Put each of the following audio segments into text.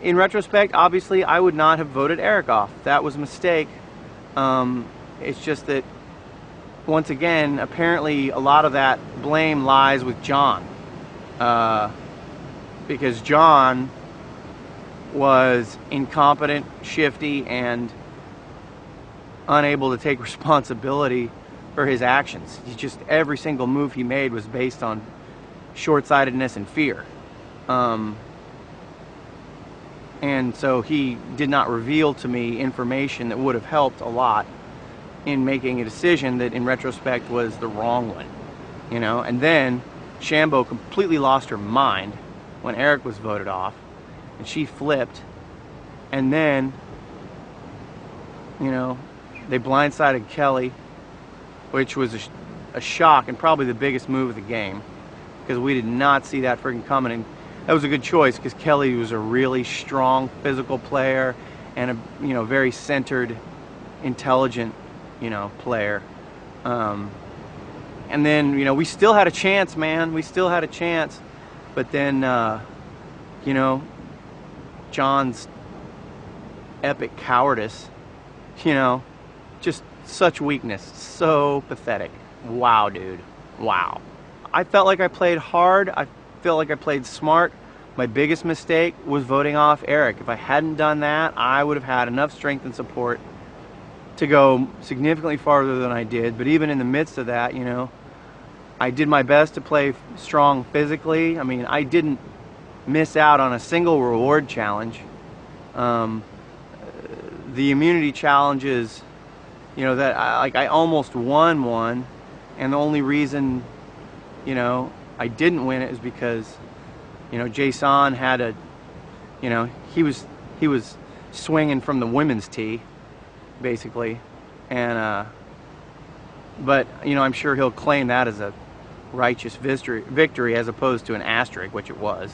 In retrospect, obviously, I would not have voted Eric off. That was a mistake. It's just that, once again, apparently a lot of that blame lies with John. Because John was incompetent, shifty, and unable to take responsibility for his actions. He just, every single move he made was based on short-sightedness and fear. And so he did not reveal to me information that would have helped a lot in making a decision that in retrospect was the wrong one, you know. And then Shambo completely lost her mind when Eric was voted off, and she flipped, and then, you know, they blindsided Kelly, which was a shock and probably the biggest move of the game, because we did not see that freaking coming. And that was a good choice, because Kelly was a really strong physical player and a, you know, very centered, intelligent, you know, player. And then, you know, we still had a chance, man. We still had a chance. But then, you know, John's epic cowardice, you know, just such weakness. So pathetic. Wow, dude. Wow. I felt like I played hard. I felt like I played smart. My biggest mistake was voting off Eric. If I hadn't done that, I would have had enough strength and support to go significantly farther than I did. But even in the midst of that, you know, I did my best to play strong physically. I mean, I didn't miss out on a single reward challenge. The immunity challenges, you know, that I almost won one, and the only reason, you know, I didn't win it is because, you know, Jason had a, you know, he was swinging from the women's tee, basically, and but, you know, I'm sure he'll claim that as a righteous victory as opposed to an asterisk, which it was.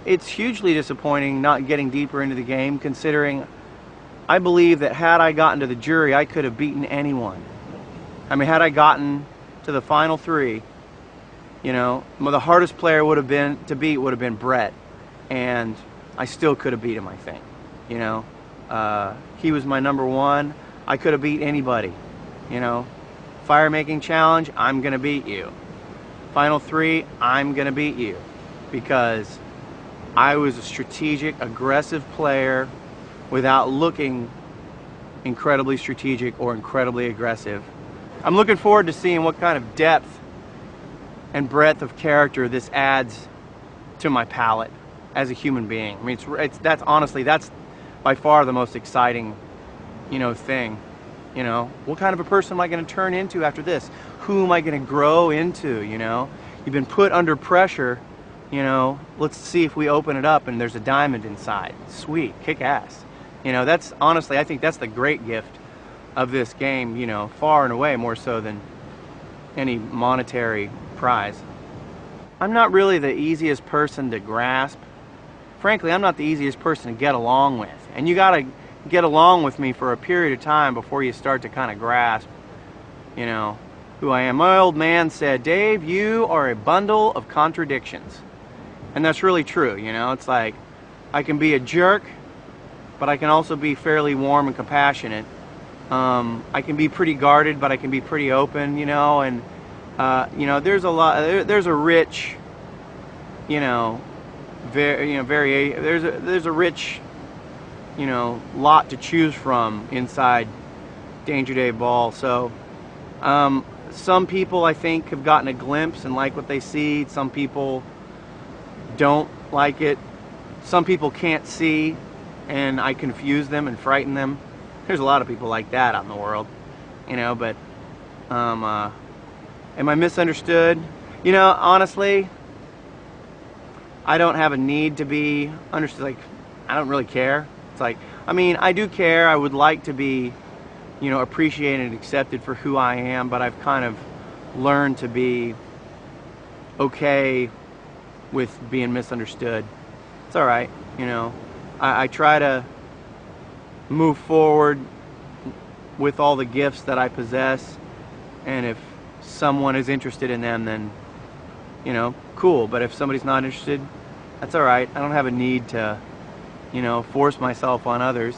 It's hugely disappointing not getting deeper into the game, considering I believe that had I gotten to the jury, I could have beaten anyone. I mean, had I gotten to the final three, you know, the hardest player would have been to beat would have been Brett, and I still could have beat him, I think. You know, he was my number one. I could have beat anybody. You know, fire making challenge, I'm gonna beat you. Final three, I'm gonna beat you, because I was a strategic, aggressive player without looking incredibly strategic or incredibly aggressive. I'm looking forward to seeing what kind of depth and breadth of character this adds to my palette as a human being. I mean, that's honestly, that's by far the most exciting, you know, thing. You know, what kind of a person am I going to turn into after this? Who am I going to grow into, you know? You've been put under pressure, you know, let's see if we open it up and there's a diamond inside. Sweet, kick ass. You know, that's honestly, I think that's the great gift of this game, you know, far and away more so than any monetary prize. I'm not really the easiest person to grasp. Frankly, I'm not the easiest person to get along with. And you gotta get along with me for a period of time before you start to kind of grasp, you know, who I am. My old man said, Dave, you are a bundle of contradictions. And that's really true, you know. It's like, I can be a jerk, but I can also be fairly warm and compassionate. I can be pretty guarded, but I can be pretty open, you know, and you know, there's a rich, you know, there's a rich, you know, lot to choose from inside Danger Dave Ball. So some people, I think, have gotten a glimpse and like what they see. Some people don't like it. Some people can't see, and I confuse them and frighten them. There's a lot of people like that out in the world, you know, but am I misunderstood? You know, honestly, I don't have a need to be understood. Like, I don't really care. It's like, I mean, I do care. I would like to be, you know, appreciated and accepted for who I am, but I've kind of learned to be okay with being misunderstood. It's all right, you know. I try to move forward with all the gifts that I possess, and if someone is interested in them, then, you know, cool. But if somebody's not interested, that's all right. I don't have a need to force myself on others.